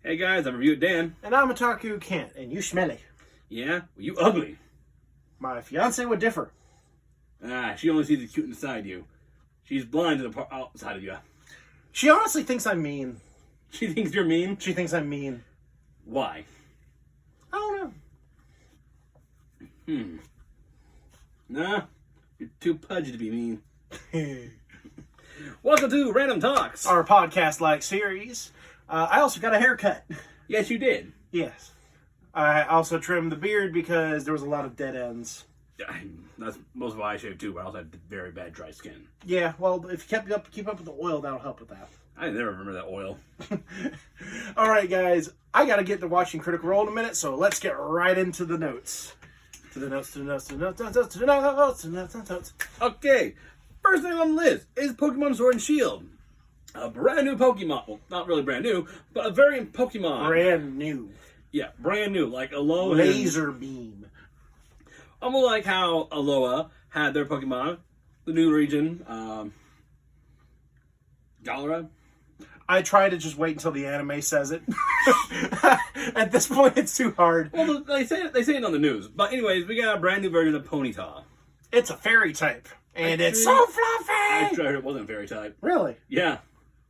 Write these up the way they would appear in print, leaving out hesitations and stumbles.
Hey guys, I'm Review Dan. And I'm Otaku Kent, and you smelly. Yeah? Well, you ugly. My fiance would differ. She only sees the cute inside you. She's blind to the outside of you. She honestly thinks I'm mean. She thinks you're mean? She thinks I'm mean. Why? I don't know. Nah, you're too pudgy to be mean. Welcome to Random Talks. Our podcast-like series. I also got a haircut. Yes, you did. Yes. I also trimmed the beard because there was a lot of dead ends. Yeah, that's most of why I shaved too, but I also had very bad dry skin. Yeah, well, if you keep up with the oil, that'll help with that. I never remember that oil. All right, guys. I got to get to watching Critical Role in a minute, so let's get right into the notes. To the notes. Okay, first thing on the list is Pokemon Sword and Shield. A brand new Pokemon. Well, not really brand new, but a variant Pokemon. Brand new. Yeah, brand new. Like Alola. Laser beam. Almost like how Alola had their Pokemon. The new region. Galera. I try to just wait until the anime says it. At this point, it's too hard. Well, they say it on the news. But anyways, we got a brand new version of Ponyta. It's a fairy type. And it's so fluffy! I tried it wasn't fairy type. Really? Yeah.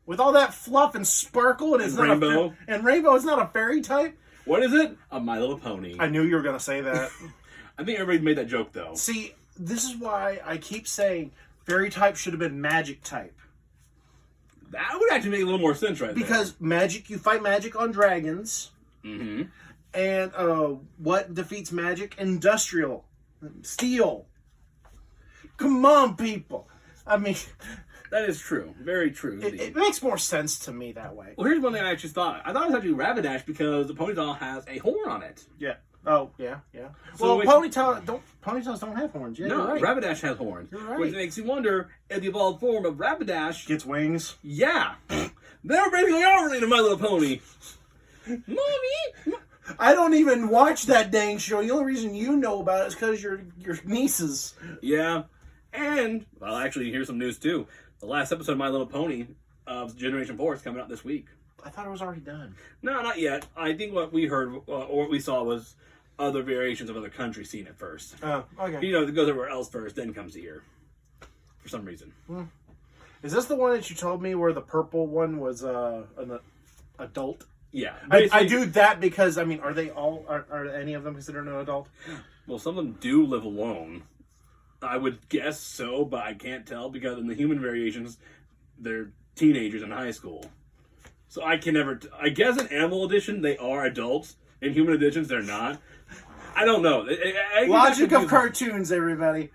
With all that fluff and sparkle, and it's not rainbow. And rainbow is not a fairy type? What is it? A My Little Pony. I knew you were going to say that. I think everybody made that joke, though. See, this is why I keep saying fairy type should have been magic type. That would actually make a little more sense right Because magic, you fight magic on dragons. Mm-hmm. And what defeats magic? Industrial. Steel. Come on, people. I mean... That is true. Very true. It makes more sense to me that way. Well, here's one thing I actually thought. I thought it was actually Rapidash because the Ponyta has a horn on it. Yeah. Oh, yeah. So well, Ponytails don't have horns. Yeah, no, you're right. Rapidash has horns. You're right. Which makes you wonder if the evolved form of Rapidash... Gets wings. Yeah. They're basically all related to My Little Pony. Mommy! I don't even watch that dang show. The only reason you know about it is because your nieces. Yeah. And, well, actually, here's some news, too. The last episode of My Little Pony of Generation 4 is coming out this week. I thought it was already done. No, not yet. I think what we heard, or what we saw was other variations of other countries seeing it first. Oh, okay. You know, it goes everywhere else first, then comes here. For some reason. Is this the one that you told me where the purple one was an adult? Yeah. I do that because, I mean, are any of them considered an adult? Well, some of them do live alone. I would guess so, but I can't tell because in the human variations, they're teenagers in high school. So I can never... I guess in Animal Edition, they are adults. In Human Editions, they're not. I don't know. Logic of cartoons, everybody.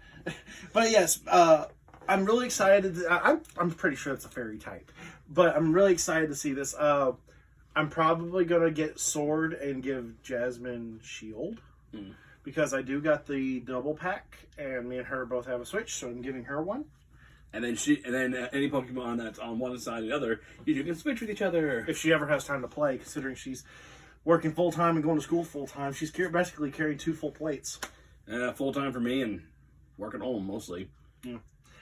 But yes, I'm really excited. I'm pretty sure it's a fairy type. But I'm really excited to see this. I'm probably going to get Sword and give Jasmine Shield. Because I do got the double pack, and me and her both have a Switch, so I'm giving her one. And then any Pokemon that's on one side or the other, you two can switch with each other. If she ever has time to play, considering she's working full-time and going to school full-time, she's basically carrying 2 full plates. Full-time for me and working home mostly. Yeah.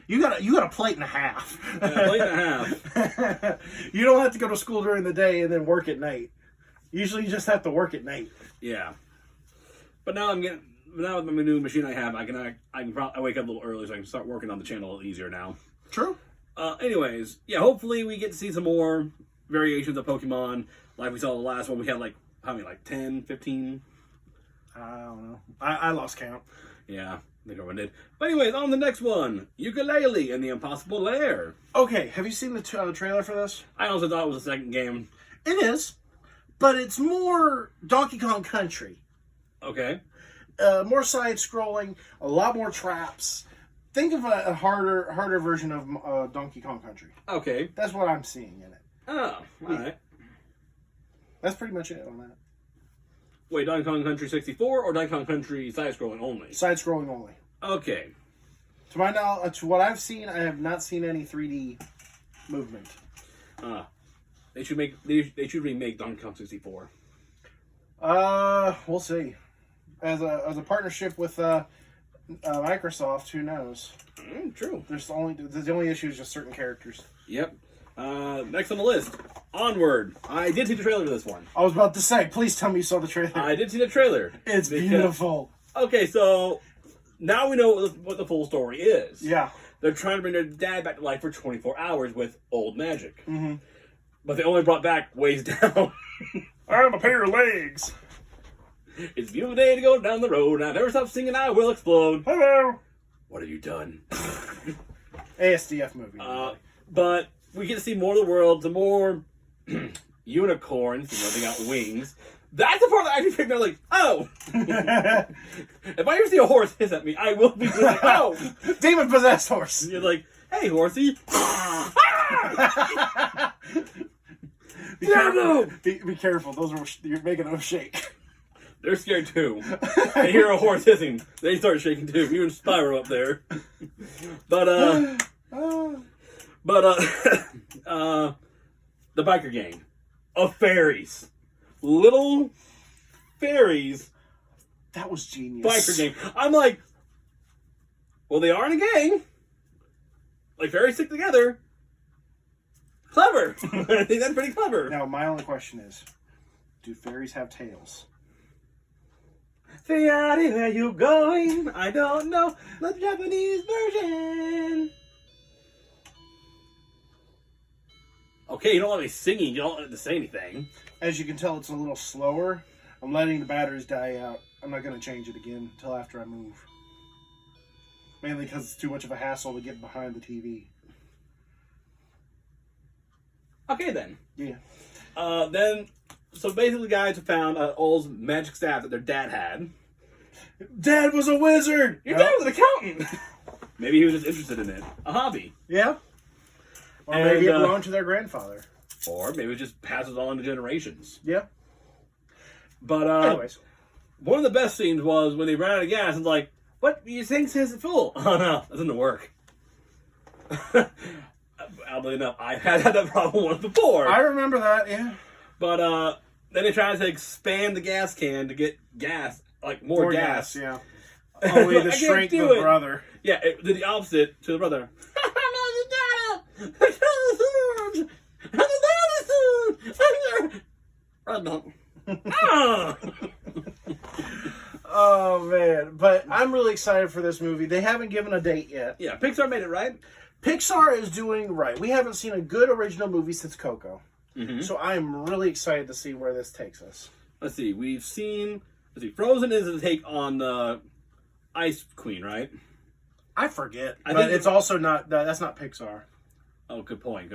You got a plate and a half. A plate and a half. You don't have to go to school during the day and then work at night. Usually you just have to work at night. Yeah. But now with my new machine I have, I wake up a little early so I can start working on the channel a little easier now. True. Anyways, yeah, hopefully we get to see some more variations of Pokemon. Like we saw the last one, we had like, how many, like 10, 15? I don't know. I lost count. Yeah, I think everyone did. But anyways, on the next one, Yooka Laylee and the Impossible Lair. Okay, have you seen the trailer for this? I also thought it was a second game. It is, but it's more Donkey Kong Country. Okay. More side-scrolling, a lot more traps. Think of a harder version of Donkey Kong Country. Okay. That's what I'm seeing in it. Oh, alright. That's pretty much it on that. Wait, Donkey Kong Country 64 or Donkey Kong Country side-scrolling only? Side-scrolling only. Okay. To my knowledge, to what I've seen, I have not seen any 3D movement. They should remake Donkey Kong 64. We'll see. As a partnership with Microsoft, who knows? True. The only issue is just certain characters. Yep. Next on the list, Onward. I did see the trailer for this one. I was about to say, please tell me you saw the trailer. I did see the trailer. It's beautiful. Okay, so now we know what the full story is. Yeah. They're trying to bring their dad back to life for 24 hours with old magic. Mm-hmm. But they only brought back ways down. I'm a pair of legs. It's a beautiful day to go down the road. I never stop singing, I will explode. Hello. What have you done? ASDF movie. But we get to see more of the world, the more unicorns, they got wings. That's the part that I actually picked up, like, oh! If I ever see a horse hiss at me, I will be like, oh! Demon-possessed horse. And you're like, hey, horsey. Be careful. Those are you're making them shake. They're scared too. They hear a horse hissing, they start shaking too. You and Spyro up there. But the biker gang of fairies, little fairies. That was genius. Biker gang. I'm like, well, they are in a gang. Like fairies stick together. Clever. I think that's pretty clever. Now, my only question is, do fairies have tails? Fiati, where you going? I don't know. The Japanese version. Okay, you don't let me singing. You don't let me say anything. As you can tell, it's a little slower. I'm letting the batteries die out. I'm not going to change it again until after I move. Mainly because it's too much of a hassle to get behind the TV. Okay, then. Yeah. So basically, guys have found Old's magic staff that their dad had. Dad was a wizard! Your dad was an accountant! Maybe he was just interested in it. A hobby. Yeah. Or maybe it belonged to their grandfather. Or maybe it just passes on to generations. Yeah. But, anyways. One of the best scenes was when they ran out of gas and like, what? Your thing says it's full. Oh, no. That doesn't work. Oddly enough, I've had that problem once before. I remember that, yeah. But, then they tried to expand the gas can to get gas, like more gas. Yeah. Only to shrink the brother. Yeah, it did the opposite to the brother. Oh man, but I'm really excited for this movie. They haven't given a date yet. Yeah, Pixar made it right. Pixar is doing right. We haven't seen a good original movie since Coco. Mm-hmm. So I'm really excited to see where this takes us. Let's see. Frozen is a take on the Ice Queen, right? I forget. But it's also not, that's not Pixar. Oh, good point.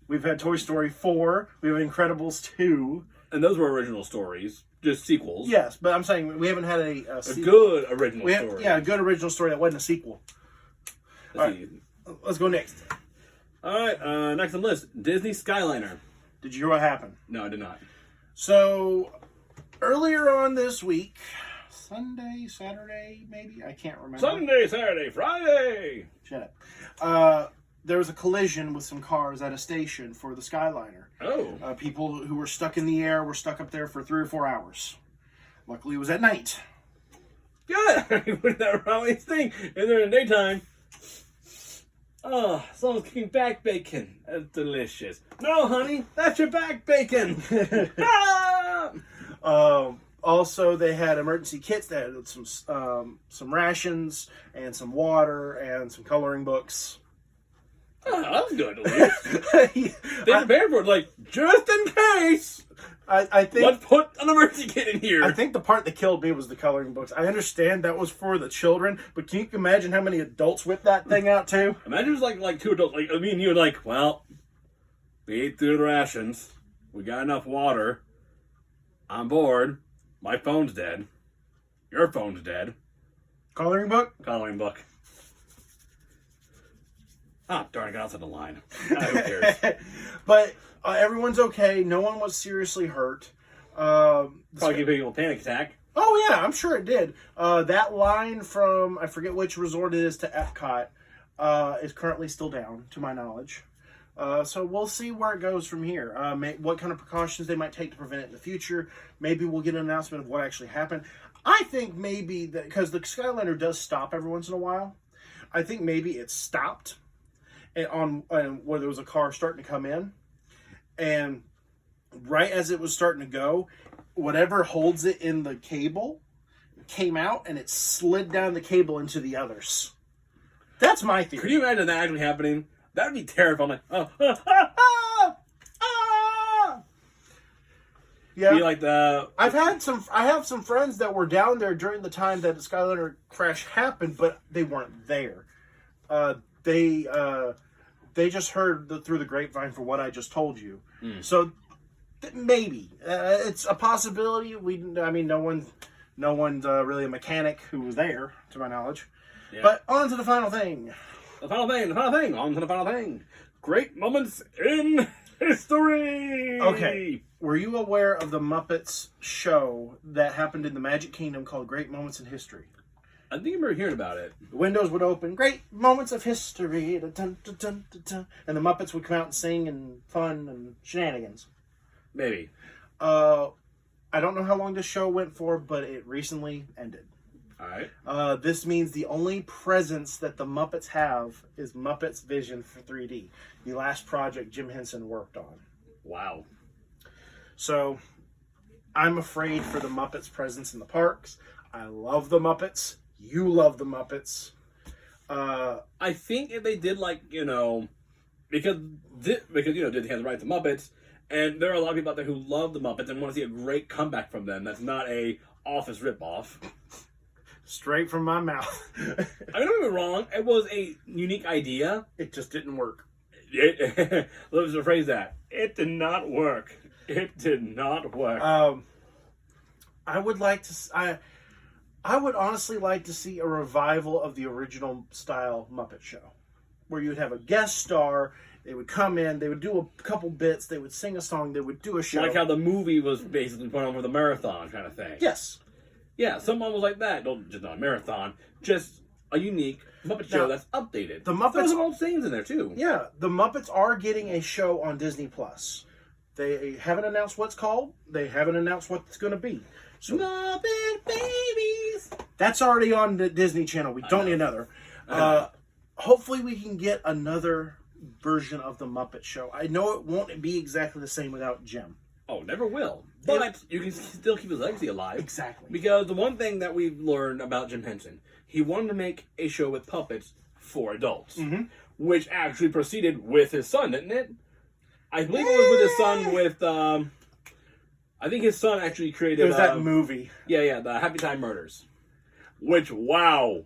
We've had Toy Story 4. We have Incredibles 2. And those were original stories, just sequels. Yes, but I'm saying we haven't had a good original story. Yeah, a good original story that wasn't a sequel. Let's go next. All right, next on the list, Disney Skyliner. Did you hear what happened? No, I did not. So, earlier on this week, Sunday, Saturday, maybe? I can't remember. Sunday, Saturday, Friday! Shut up. There was a collision with some cars at a station for the Skyliner. Oh. People who were stuck in the air were stuck up there for 3 or 4 hours. Luckily, it was at night. Good! You put that wrong thing in there in the daytime. Oh, someone's cooking back bacon. That's delicious. No, honey, that's your back bacon. Also, they had emergency kits that had some rations and some water and some coloring books. Oh, that was good. They prepared for it, like, just in case. I think let's put an emergency kit in here. I think the part that killed me was the coloring books. I understand that was for the children, but can you imagine how many adults whipped that thing out too? Imagine it was like 2 adults. Like, I mean, you were like, well, we ate through the rations. We got enough water. I'm bored. My phone's dead. Your phone's dead. Coloring book? Coloring book. Ah, darn, I got outside the line. Who cares? But everyone's okay. No one was seriously hurt. Probably give people a panic attack. Oh, yeah, I'm sure it did. That line from, I forget which resort it is, to Epcot is currently still down, to my knowledge. So we'll see where it goes from here. What kind of precautions they might take to prevent it in the future. Maybe we'll get an announcement of what actually happened. I think maybe that, because the Skyliner does stop every once in a while, I think maybe it stopped. and where there was a car starting to come in, and right as it was starting to go, whatever holds it in the cable came out and it slid down the cable into the others. That's my theory. Could you imagine that actually happening? That would be terrifying. Like, oh, yeah. Be like the. I have some friends that were down there during the time that the Skyliner crash happened, but they weren't there. They just heard through the grapevine for what I just told you. So maybe it's a possibility. No one's really a mechanic who was there, to my knowledge. Yeah. But on to the final thing. On to the final thing. Great moments in history. Okay. Were you aware of the Muppets show that happened in the Magic Kingdom called Great Moments in History? I think I remember hearing about it. The windows would open, great moments of history, dun, dun, dun, dun, dun, and the Muppets would come out and sing and fun and shenanigans. Maybe. I don't know how long this show went for, but it recently ended. All right. This means the only presence that the Muppets have is Muppets Vision for 3D, the last project Jim Henson worked on. Wow. So, I'm afraid for the Muppets' presence in the parks. I love the Muppets. You love the Muppets. I think if they did because Disney has the right to Muppets, and there are a lot of people out there who love the Muppets and want to see a great comeback from them. That's not a Office ripoff. Straight from my mouth. I mean, don't get me wrong. It was a unique idea. It just didn't work. Let's rephrase that. It did not work. It did not work. I would honestly like to see a revival of the original style Muppet Show, where you would have a guest star. They would come in, they would do a couple bits, they would sing a song, they would do a show. Like how the movie was basically put on for the marathon kind of thing. Yes. Yeah, someone was like that. Just not a marathon, just a unique Muppet show that's updated. The Muppets, there's some old things in there too. Yeah, the Muppets are getting a show on Disney Plus. They haven't announced what's called. They haven't announced what it's going to be. So, Muppet Babies. That's already on the Disney Channel. We don't need another. Hopefully, we can get another version of the Muppet Show. I know it won't be exactly the same without Jim. Oh, never will. But you can still keep his legacy alive. Exactly. Because the one thing that we've learned about Jim Henson, he wanted to make a show with puppets for adults, which actually proceeded with his son, didn't it? I believe it was with his son with, I think his son actually created... It was that movie. Yeah, the Happy Time Murders. Which, wow,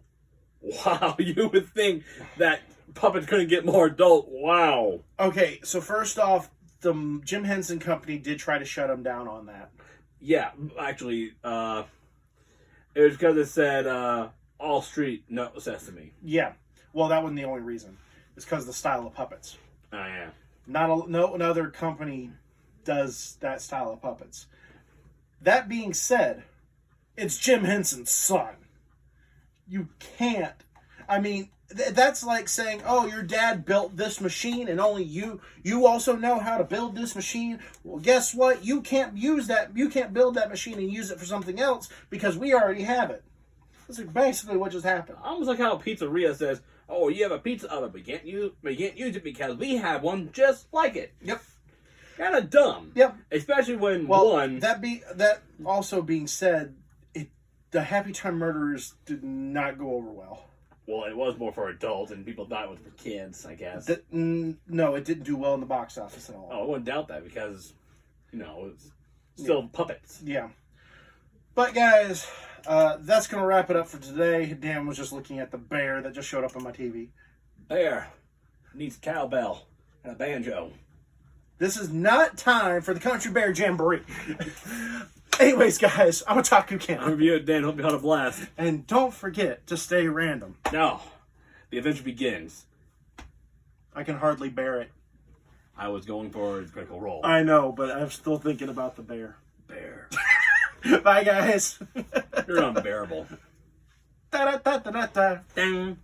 you would think that puppets couldn't get more adult. Wow. Okay, so first off, the Jim Henson Company did try to shut him down on that. Yeah, actually, it was because it said, all street, no sesame. Yeah. Well, that wasn't the only reason. It's because of the style of puppets. Oh, yeah. No another company does that style of puppets. That being said, it's Jim Henson's son. You can't. I mean, that's like saying, oh, your dad built this machine and only you also know how to build this machine. Well, guess what? You can't use that. You can't build that machine and use it for something else because we already have it. That's basically what just happened. Almost like how a pizzeria says, oh, you have a pizza oven, but you can't use it because we have one just like it. Yep. Kind of dumb. Yep. Especially when that also being said, the Happy Time Murderers did not go over well. Well, it was more for adults, and people thought it was for kids, I guess. No, it didn't do well in the box office at all. Oh, I wouldn't doubt that because, it's still puppets. Yeah. But, guys, that's going to wrap it up for today. Dan was just looking at the bear that just showed up on my TV. Bear needs a cowbell and a banjo. This is not time for the Country Bear Jamboree. Anyways, guys, I'm Otaku Ken. I'm Review it, Dan. Hope you had a blast. And don't forget to stay random. Now, the adventure begins. I can hardly bear it. I was going for a critical role. I know, but I'm still thinking about the bear. Bear. Bye, guys. You're unbearable. Da-da-da-da-da-da. Dang.